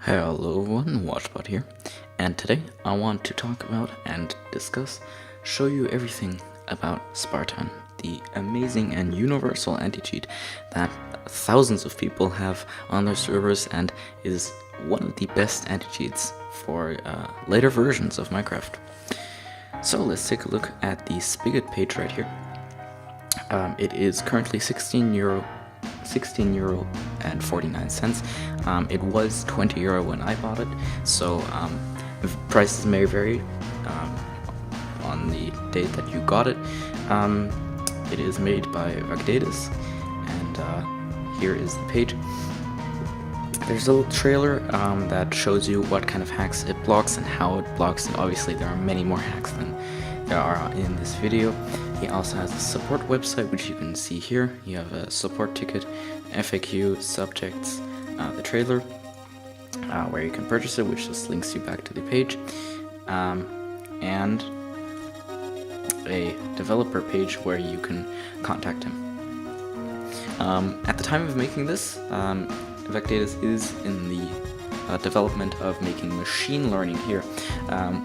Hello everyone, Watchbot here, and today I want to talk about and discuss, show you everything about Spartan, the amazing and universal anti-cheat that thousands of people have on their servers and is one of the best anti-cheats for later versions of Minecraft. So let's take a look at the Spigot page right here. It is currently €16 and 49 cents. It was €20 when I bought it, so prices may vary on the date that you got it. It is made by Evangelos Dedes, and here is the page. There's a little trailer that shows you what kind of hacks it blocks and how it blocks, and obviously there are many more hacks than there are in this video. He also has a support website, which you can see here. You have a support ticket, FAQ, subjects, the trailer, where you can purchase it, which just links you back to the page, and a developer page where you can contact him. At the time of making this, Evangelos is in the development of making machine learning here,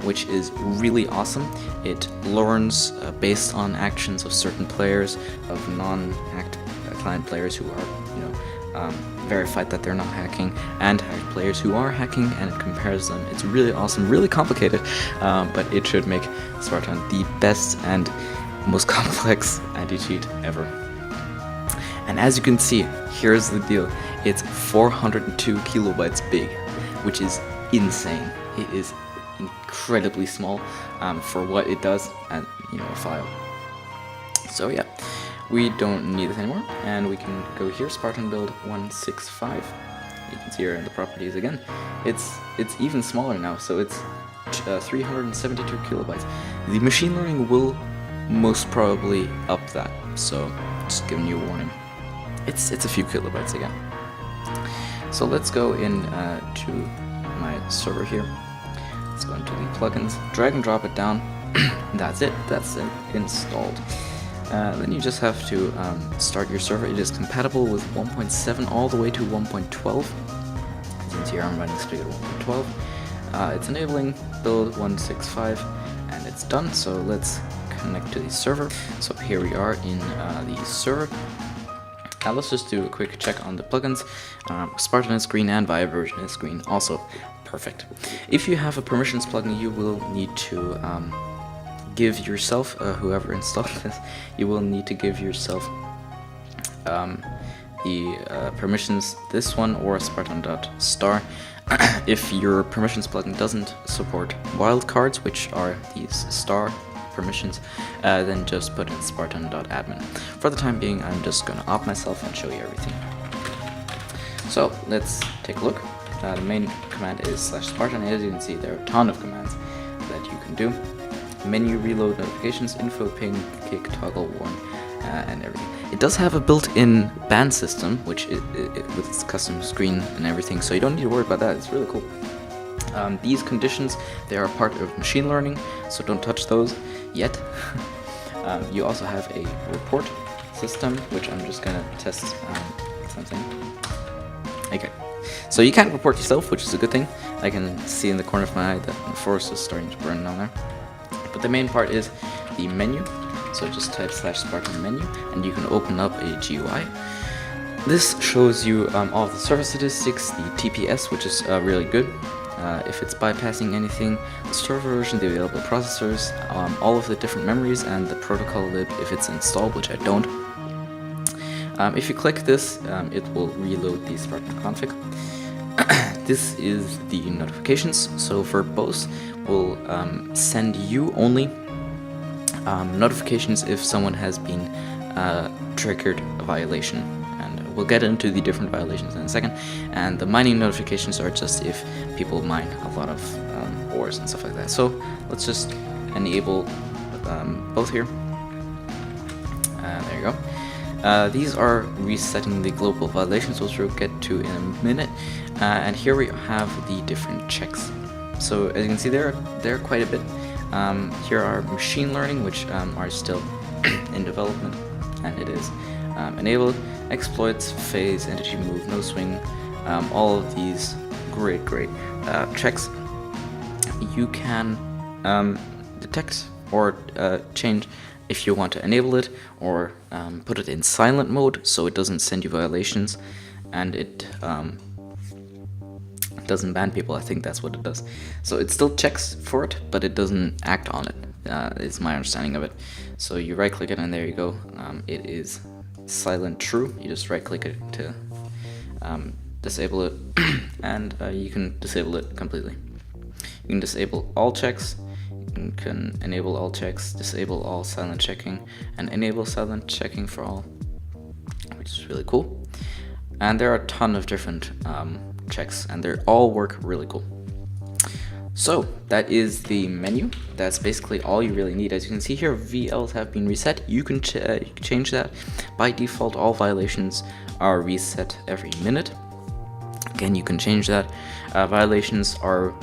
which is really awesome. It learns based on actions of certain players, of non-hacked client players who are, verified that they're not hacking, and hacked players who are hacking, and it compares them. It's really awesome, really complicated, but it should make Spartan the best and most complex anti-cheat ever. And as you can see, here's the deal. It's 402 kilobytes big, which is insane. It is incredibly small for what it does at a file. So yeah, we don't need this anymore, and we can go here, Spartan build 165. You can see here in the properties again. It's even smaller now, so it's 372 kilobytes. The machine learning will most probably up that, so just giving you a warning. It's a few kilobytes again. So let's go in to my server here. Let's go into the plugins, drag and drop it down. That's it installed. Then you just have to start your server. It is compatible with 1.7 all the way to 1.12. As you can see here, I'm running Spigot 1.12. It's enabling build 165, and it's done. So let's connect to the server. So here we are in the server. Now let's just do a quick check on the plugins. Spartan is green and Via version is green, also perfect. If you have a permissions plugin, you will need to give yourself, whoever installed this, you will need to give yourself the permissions, this one or Spartan.star. If your permissions plugin doesn't support wildcards, which are these star permissions, then just put in Spartan.admin. For the time being, I'm just going to opt myself and show you everything. So let's take a look. The main command is /Spartan. As you can see, there are a ton of commands that you can do. Menu, reload, notifications, info, ping, kick, toggle, warn, and everything. It does have a built-in ban system, which with its custom screen and everything, so you don't need to worry about that. It's really cool. These conditions, they are part of machine learning, so don't touch those yet. You also have a report system, which I'm just gonna test something. Okay, so you can't report yourself, which is a good thing. I can see in the corner of my eye that the forest is starting to burn down there. But the main part is the menu, so just type /Spartan menu, and you can open up a GUI. This shows you all the server statistics, the TPS, which is really good. If it's bypassing anything, the server version, the available processors, all of the different memories, and the protocol lib if it's installed, which I don't. If you click this, it will reload the Spartan config. This is the notifications, so verbose will send you only notifications if someone has been triggered a violation. And we'll get into the different violations in a second. And the mining notifications are just if people mine a lot of ores and stuff like that. So let's just enable both here. There you go. These are resetting the global violations, which we'll get to in a minute. And here we have the different checks. So as you can see, there are quite a bit. Here are machine learning, which are still in development, and it is enabled. Exploits, phase, entity move, no swing, all of these great checks. You can detect or change if you want to enable it, or put it in silent mode so it doesn't send you violations, and it doesn't ban people. I think that's what it does. So it still checks for it, but it doesn't act on it. It's my understanding of it. So you right click it and there you go. It is silent true. You just right click it to disable it and you can disable it completely. You can disable all checks, you can enable all checks, disable all silent checking, and enable silent checking for all, which is really cool. And there are a ton of different checks, and they all work really cool. So that is the menu. That's basically all you really need. As you can see here, VLs have been reset. You can change that. By default, all violations are reset every minute. Again, you can change that. Violations are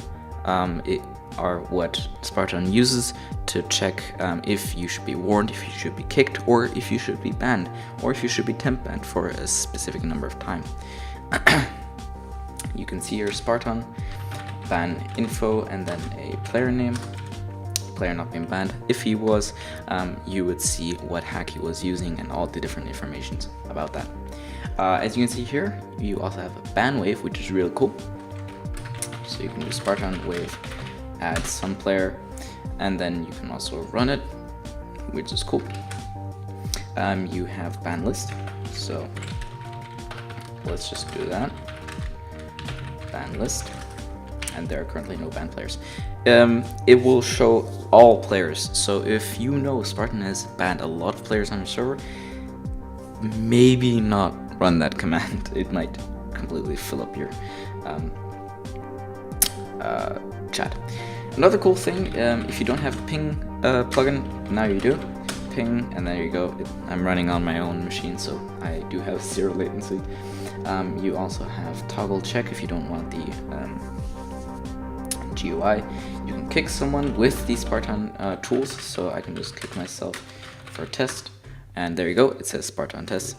what Spartan uses to check if you should be warned, if you should be kicked, or if you should be banned, or if you should be temp banned for a specific number of time. You can see your Spartan ban info and then a player name, player not being banned. If he was, you would see what hack he was using and all the different informations about that. As you can see here, you also have a ban wave, which is really cool. So you can do Spartan wave, add some player, and then you can also run it, which is cool. You have ban list, so let's just do that. Ban list, and there are currently no banned players. It will show all players, so if you know Spartan has banned a lot of players on your server, maybe not run that command. It might completely fill up your chat. Another cool thing, if you don't have the ping plugin, now you do. Ping, and there you go. I'm running on my own machine, so I do have 0 latency. You also have toggle check if you don't want the GUI. You can kick someone with the Spartan tools, so I can just kick myself for a test, and there you go, it says Spartan test.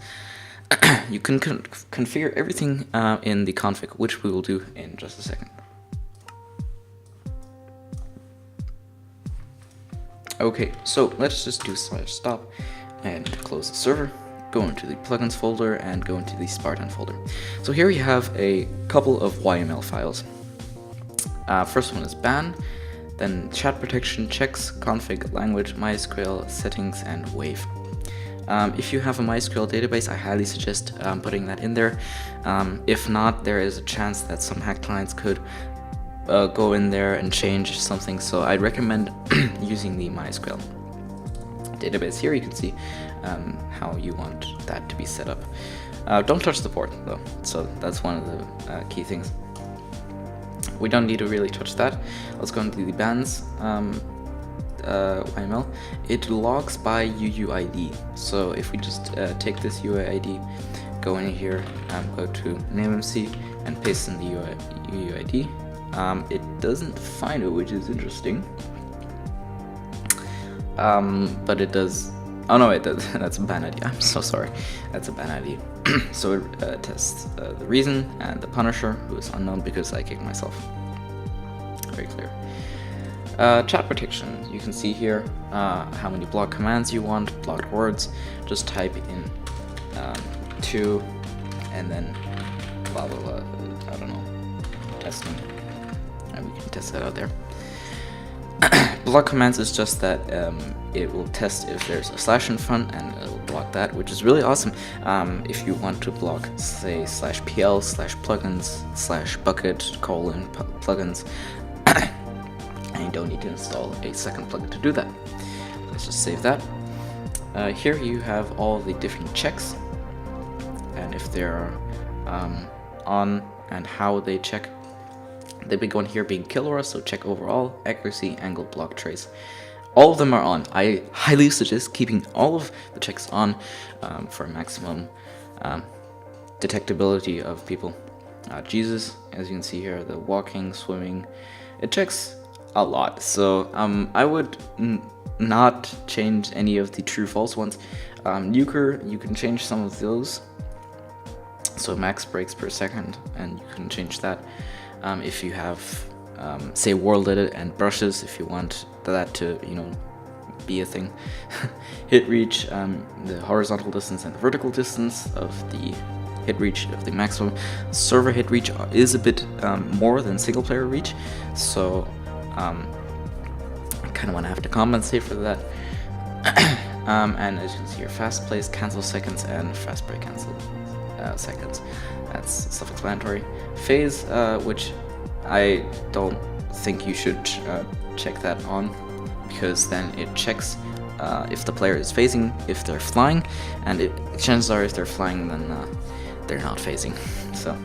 You can configure everything in the config, which we will do in just a second. Okay, so let's just do /stop and close the server, go into the plugins folder and go into the Spartan folder. So here we have a couple of YML files. First one is ban, then chat protection, checks, config, language, MySQL, settings, and wave. If you have a MySQL database, I highly suggest putting that in there. If not, there is a chance that some hack clients could go in there and change something, so I'd recommend using the MySQL database. Here you can see how you want that to be set up. Don't touch the port though, so that's one of the key things. We don't need to really touch that. Let's go into the bans YML. It logs by UUID, so if we just take this UUID, go in here, go to nameMC and paste in the UUID. It doesn't find it, which is interesting. But it does. Oh no, it does. That's a ban ID. I'm so sorry. That's a ban ID. So it tests the reason and the punisher, who is unknown because I kicked myself. Very clear. Chat protection. You can see here how many block commands you want, blocked words. Just type in 2 and then blah blah blah. I don't know. Testing. And we can test that out there. Block commands is just that it will test if there's a slash in front and it will block that, which is really awesome. If you want to block, say, /pl, /plugins, /bucket, plugins, and you don't need to install a second plugin to do that. Let's just save that. Here you have all the different checks, and if they're on and how they check. The big one here being kill aura, so check overall, accuracy, angle, block, trace. All of them are on. I highly suggest keeping all of the checks on for maximum detectability of people. Jesus, as you can see here, the walking, swimming, it checks a lot. So I would not change any of the true false ones. Nuker, you can change some of those. So max breaks per second, and you can change that. If you have, say, world edit and brushes, if you want that to, be a thing. Hit reach, the horizontal distance and the vertical distance of the hit reach of the maximum. Server hit reach is a bit more than single player reach, so I kind of want to have to compensate for that. And as you can see here, fast plays cancel seconds and fast break cancel seconds. That's self-explanatory. Phase, which I don't think you should check that on, because then it checks if the player is phasing, if they're flying, and chances are if they're flying, then they're not phasing. So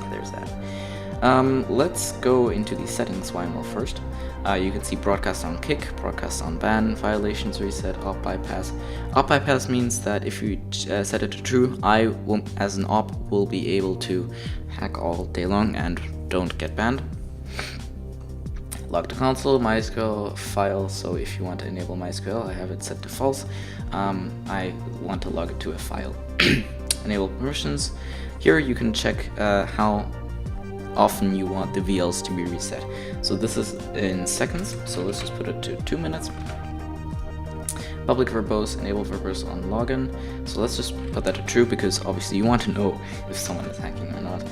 there's that. Let's go into the settings YML first. You can see broadcast on kick, broadcast on ban, violations reset, op bypass. Op bypass means that if you set it to true, I will, as an op, will be able to hack all day long and don't get banned. Log to console, MySQL file, so if you want to enable MySQL, I have it set to false. I want to log it to a file. Enable permissions. Here you can check how often you want the VLs to be reset. So this is in seconds, so let's just put it to 2 minutes. Public verbose, enable verbose on login. So let's just put that to true, because obviously you want to know if someone is hacking or not.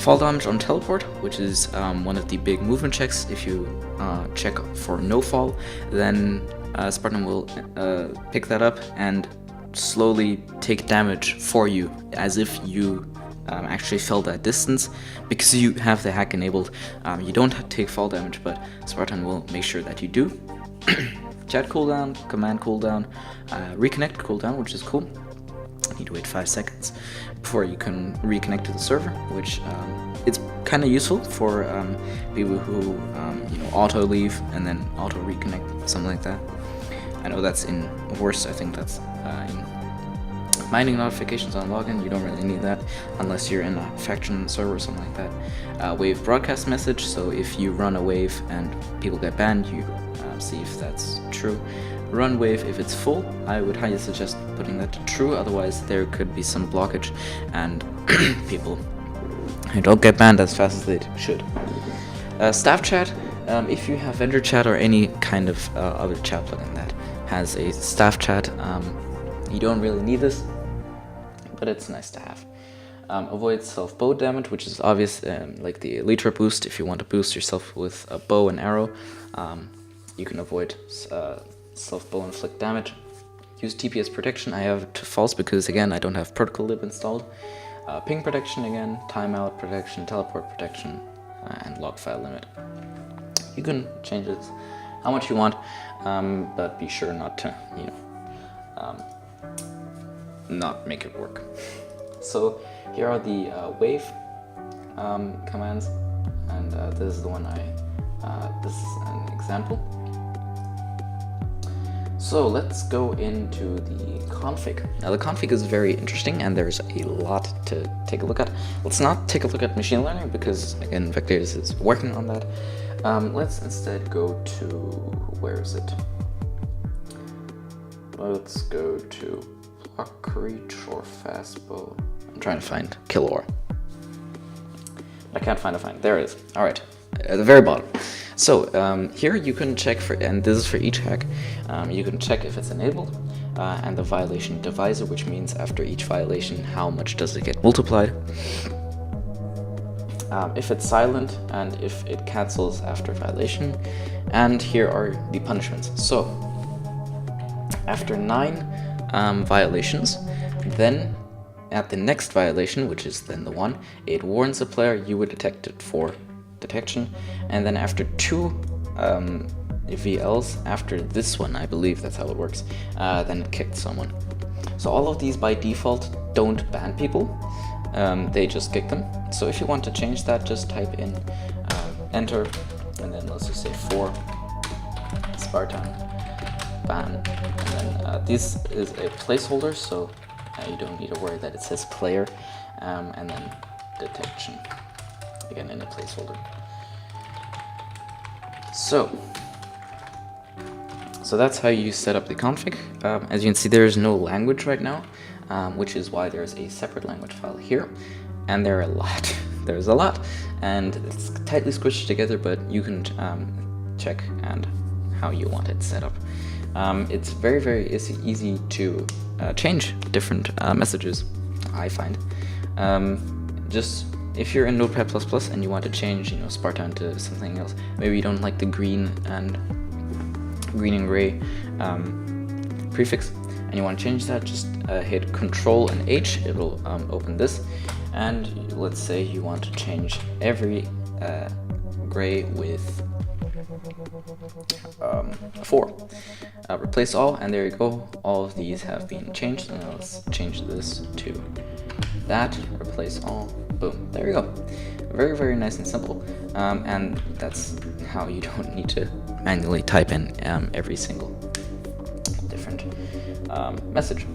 Fall damage on teleport, which is one of the big movement checks. If you check for no fall, then Spartan will pick that up and slowly take damage for you, as if you actually fell that distance, because you have the hack enabled. You don't take fall damage, but Spartan will make sure that you do. Chat cooldown, command cooldown, reconnect cooldown, which is cool. You need to wait 5 seconds before you can reconnect to the server, which it's kind of useful for people who auto leave and then auto reconnect, something like that. I know that's in worse. I think that's in mining notifications on login. You don't really need that unless you're in a faction server or something like that. Wave broadcast message, so if you run a wave and people get banned, you see if that's true. Run wave if it's full. I would highly suggest putting that to true, otherwise there could be some blockage and people don't get banned as fast as they should. Staff chat, if you have vendor chat or any kind of other chat plugin that has a staff chat, you don't really need this, but it's nice to have. Avoid self-bow damage, which is obvious, like the Elytra boost. If you want to boost yourself with a bow and arrow, you can avoid self-bow inflict damage. Use TPS protection. I have it to false because, again, I don't have protocol lib installed. Ping protection again, timeout protection, teleport protection, and log file limit. You can change it how much you want, but be sure not to, not make it work. So here are the wave commands, and this is the one this is an example. So let's go into the config. Now the config is very interesting and there's a lot to take a look at. Let's not take a look at machine learning because, again, Evangelos is working on that. Let's instead go to, where is it? Let's go to block reach or fastbow. I'm trying to find Killor. I can't find a there it is. All right, at the very bottom. So here you can check for, and this is for each hack, you can check if it's enabled, and the violation divisor, which means after each violation, how much does it get multiplied. If it's silent, and if it cancels after violation. And here are the punishments. So after 9 violations, then at the next violation, which is then the one, it warns the player you were detected for detection, and then after 2 VLs, after this one, I believe that's how it works, then it kicked someone. So all of these by default don't ban people, they just kick them. So if you want to change that, just type in enter, and then let's just say 4 Spartan ban, and then this is a placeholder, so you don't need to worry that it says player, and then detection, again in a placeholder. So that's how you set up the config. As you can see, there is no language right now, which is why there's a separate language file here, and there are a lot. There's a lot, and it's tightly squished together, but you can check and how you want it set up. It's very easy to change different messages, I find. Just if you're in Notepad++ and you want to change, Spartan to something else, maybe you don't like the green and gray prefix, and you want to change that, just hit Control and H, it'll open this, and let's say you want to change every gray with 4. Replace all, and there you go, all of these have been changed. Now let's change this to that, replace all, boom, there you go. Very nice and simple, and that's how you don't need to manually type in every single different message.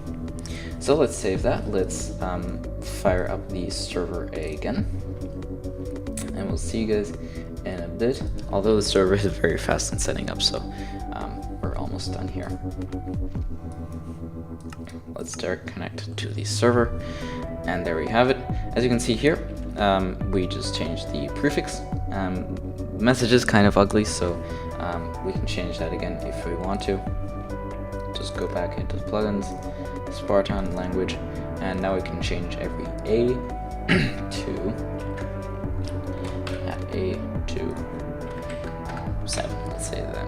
So let's save that, let's fire up the server again, and we'll see you guys in a bit, although the server is very fast in setting up, so we're almost done here. Let's start connect to the server, and there we have it. As you can see here, we just changed the prefix. Message is kind of ugly, so we can change that again if we want to. Just go back into plugins, Spartan language, and now we can change every A to 7, let's say that.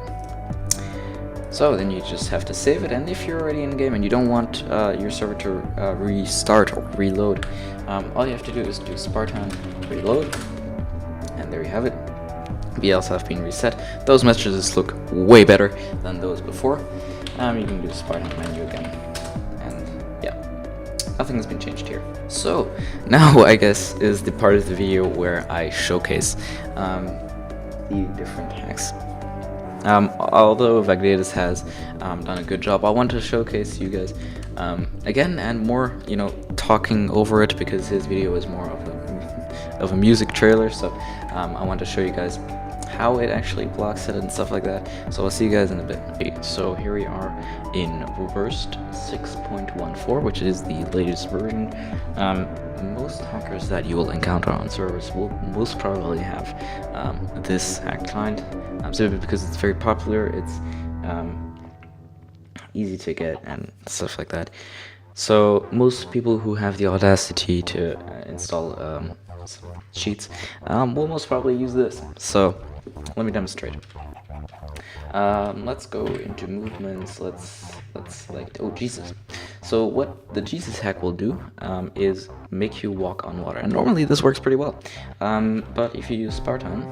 So then you just have to save it, and if you're already in game and you don't want your server to restart or reload, all you have to do is do Spartan reload, and there you have it. BLs have been reset. Those messages look way better than those before. You can do Spartan menu again, and yeah, nothing has been changed here. So now I guess is the part of the video where I showcase the different hacks. Although Evangelos Dedes has done a good job, I want to showcase you guys again, and more, talking over it, because his video is more of a music trailer. So I want to show you guys how it actually blocks it and stuff like that. So I'll see you guys in a bit. So here we are in reversed 6.14, which is the latest version. Most hackers that you will encounter on servers will most probably have this hack client, simply because it's very popular, it's easy to get and stuff like that. So most people who have the audacity to install cheats will most probably use this. So let me demonstrate. Let's go into movements. Let's like, oh Jesus. So what the Jesus hack will do is make you walk on water, and normally this works pretty well. But if you use Spartan,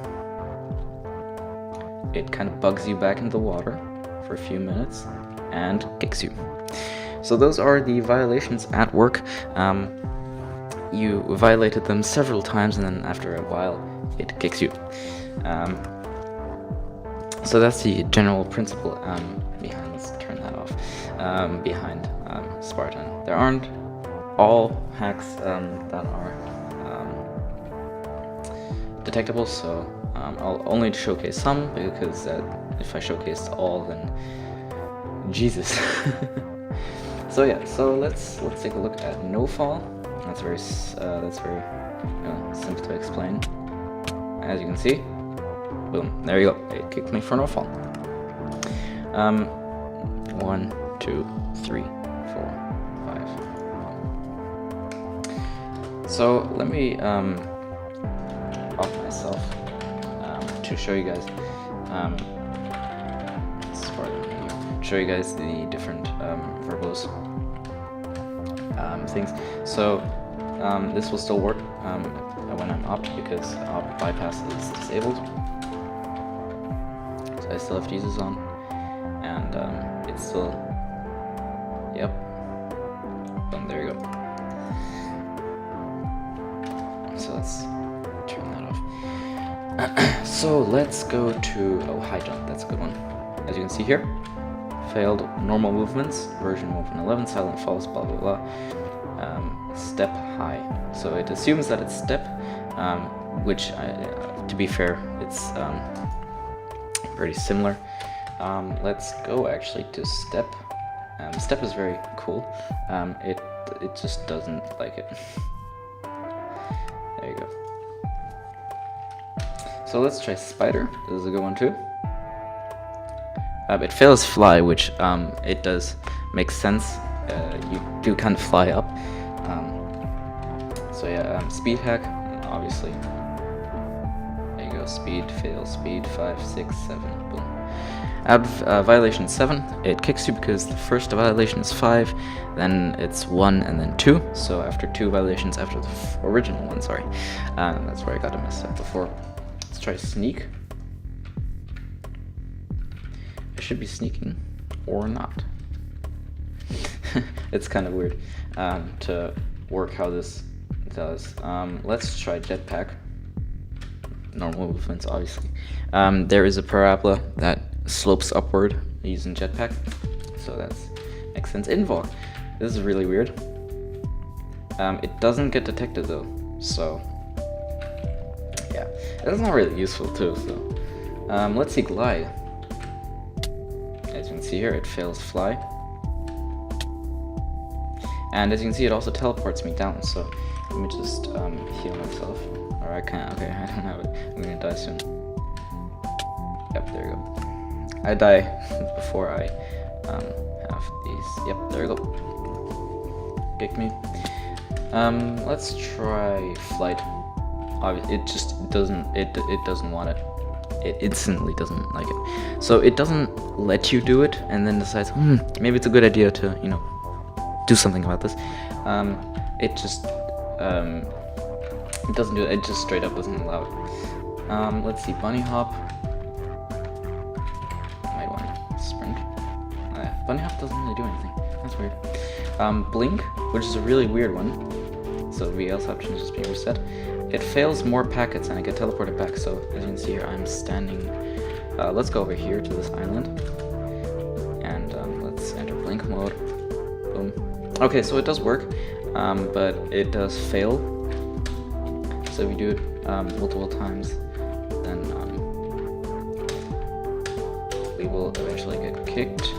it kind of bugs you back into the water for a few minutes and kicks you. So those are the violations at work. You violated them several times, and then after a while it kicks you. So that's the general principle behind, let's turn that off, behind Spartan. There aren't all hacks that are detectable, so I'll only showcase some, because if I showcased all, then Jesus. So yeah, so let's take a look at no fall. That's very simple to explain. As you can see, boom, there you go. It kicked me for no fall. 1, 2, 3, 4, 5. So let me off myself to show you guys. Show you guys the different verbose things. So this will still work when I'm opt, because opt bypass is disabled. So I still have Jesus on, and it's still, yep, and there you go. So let's turn that off. So let's go to, high jump, that's a good one. As you can see here, failed normal movements, version 1.11, silent falls, blah blah blah, step high. So it assumes that it's step, which to be fair, it's pretty similar. Let's go actually to step. Step is very cool. It just doesn't like it. There you go. So let's try spider. This is a good one too. It fails fly, which it does make sense. You do kind of fly up. So yeah, speed hack, obviously. There you go, speed, fail, speed, 5, 6, 7, boom. Out of violation 7, it kicks you because the first violation is 5, then it's 1, and then 2. So after 2 violations, after the original one, sorry. That's where I got it messed up before. Let's try sneak. I should be sneaking, or not. It's kind of weird to work how this does. Let's try jetpack. Normal movements, obviously. There is a parabola that slopes upward using jetpack, so that makes sense. Invok. This is really weird. It doesn't get detected though, so yeah, that's not really useful too. So let's see glide. As you can see here, it fails fly. And as you can see, it also teleports me down, so let me just heal myself. Or I can't, okay, I don't have it. I'm gonna die soon. Yep, there you go. I die before I have these. Yep, there you go. Kick me. Let's try flight. Obviously, it just doesn't, it doesn't want it. It instantly doesn't like it. So it doesn't let you do it and then decides, maybe it's a good idea to, you know, do something about this. It just it doesn't do it. It just straight up doesn't allow it. Let's see, bunny hop. Might want to sprint. Bunny hop doesn't really do anything. That's weird. Blink, which is a really weird one. So VL's options just being reset. It fails more packets and I get teleported back. So as you can see here, I'm standing. Let's go over here to this island and let's enter blink mode. Boom. Okay, so it does work, but it does fail. So if you do it multiple times, then we will eventually get kicked,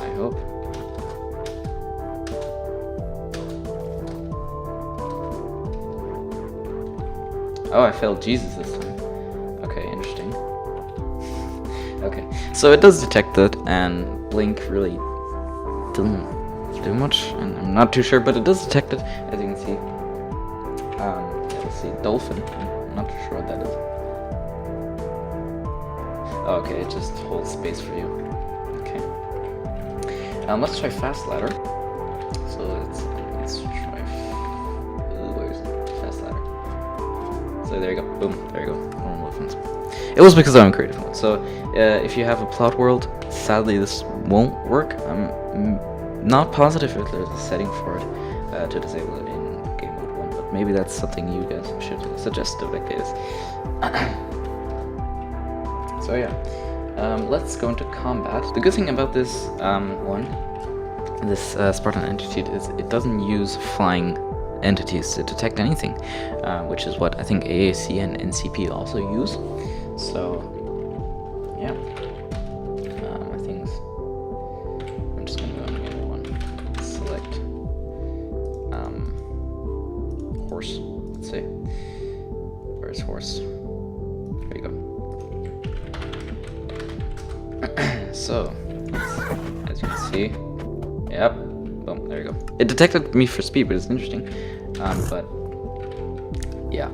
I hope. Oh, I failed Jesus this time. Okay, interesting. Okay, so it does detect that, and blink really doesn't do much, and I'm not too sure, but it does detect it, as you can see. Let's see, dolphin. I'm not too sure what that is. Oh, okay, it just holds space for you. Okay. Let's try fast ladder. So let's try. Where's fast ladder? So there you go. Boom. There you go. Normal movements. It was because I'm in creative mode. So if you have a plot world, sadly this won't work. I'm not positive if there's a setting for it to disable it in game mode 1, but maybe that's something you guys should suggest to Dedes. So yeah, let's go into combat. The good thing about this this Spartan Anti-cheat is it doesn't use flying entities to detect anything, which is what I think AAC and NCP also use. So yeah. Let's see. Where's horse? There you go. So, as you can see, yep, boom, there you go. It detected me for speed, but it's interesting. But yeah,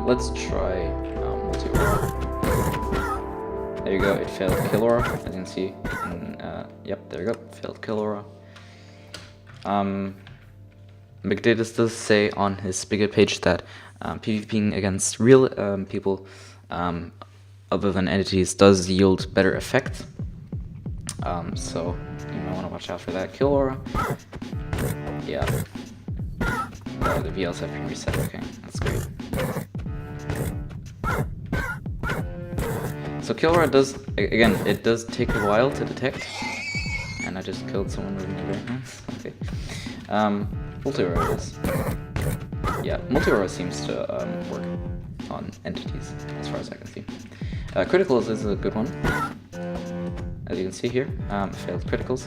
let's try multi-aura. There you go. It failed kill aura, as you can see. And, yep, there you go. Failed kill aura. McDavis does say on his Spigot page that PvPing against real people other than entities does yield better effects. So you might want to watch out for that. Kill aura. Yeah. The VLs have been reset. Okay, that's great. So kill aura does, again, it does take a while to detect. And I just killed someone with my bare hands. Okay. Multi-aura is. Yeah, multi-aura seems to work on entities, as far as I can see. Criticals is a good one. As you can see here, failed criticals.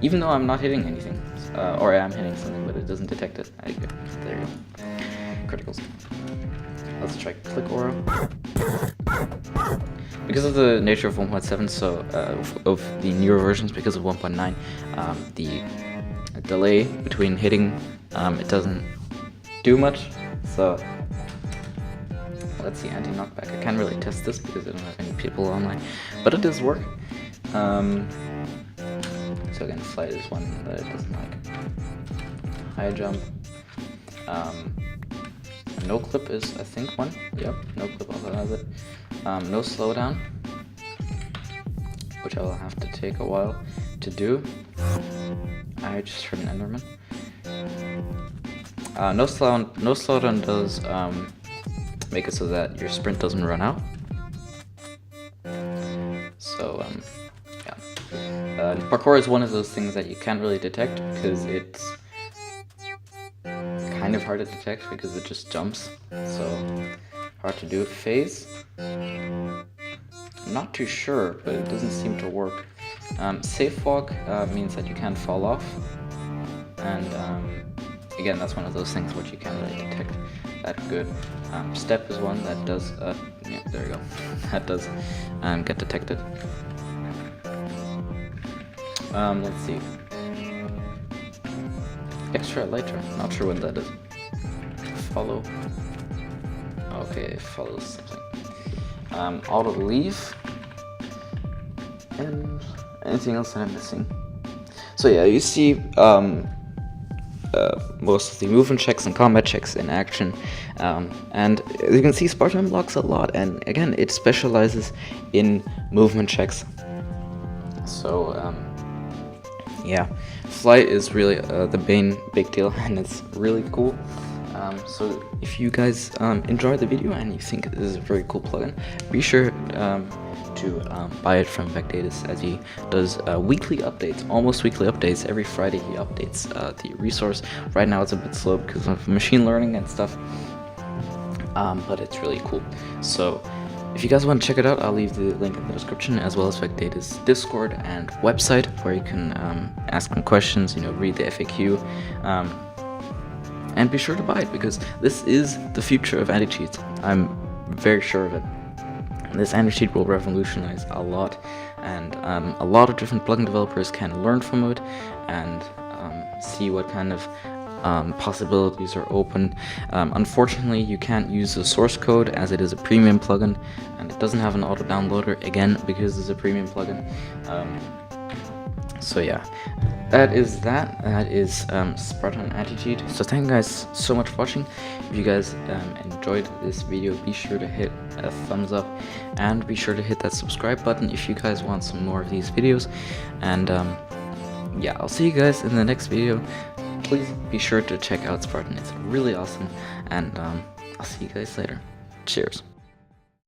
Even though I'm not hitting anything. Or I am hitting something, but it doesn't detect it. There you go. Criticals. let's try Click Aura. Because of the nature of 1.7, so of the newer versions, because of 1.9, the delay between hitting, it doesn't do much. So let's see, anti-knockback. I can't really test this because I don't have any people online, but it does work. So again, flight is one that it doesn't like. High jump. No clip is, I think, one. Yep, no clip also has it. No slowdown, which I will have to take a while to do. I just heard an Enderman. No slowdown does make it so that your sprint doesn't run out. So yeah, parkour is one of those things that you can't really detect because it's kind of hard to detect because it just jumps, so hard to do. Phase, I'm not too sure, but it doesn't seem to work. Safe walk means that you can't fall off, and again, that's one of those things which you can't really detect that good. Step is one that does, yeah, there we go, that does get detected. Let's see. Extra elytra, not sure what that is. Follow. Okay, it follows something. Auto leave. And anything else that I'm missing? So yeah, you see most of the movement checks and combat checks in action. And as you can see, Spartan blocks a lot, and again, it specializes in movement checks. So yeah, flight is really the main big deal, and it's really cool. So if you guys enjoyed the video and you think this is a very cool plugin, be sure to buy it from Evangelos Dedes, as he does weekly updates, almost weekly updates. Every Friday he updates the resource. Right now it's a bit slow because of machine learning and stuff, but it's really cool. So if you guys want to check it out, I'll leave the link in the description, as well as Evangelos Dedes' Discord and website, where you can ask him questions, read the FAQ, and be sure to buy it, because this is the future of anti-cheats. I'm very sure of it. This anti-cheat will revolutionize a lot, and a lot of different plugin developers can learn from it and see what kind of possibilities are open. Unfortunately, you can't use the source code, as it is a premium plugin, and it doesn't have an auto downloader, again because it's a premium plugin. So yeah, that is Spartan Anti-cheat. So thank you guys so much for watching. If you guys enjoyed this video, be sure to hit a thumbs up, and be sure to hit that subscribe button if you guys want some more of these videos. And yeah, I'll see you guys in the next video. Please be sure to check out Spartan, it's really awesome, and I'll see you guys later. Cheers.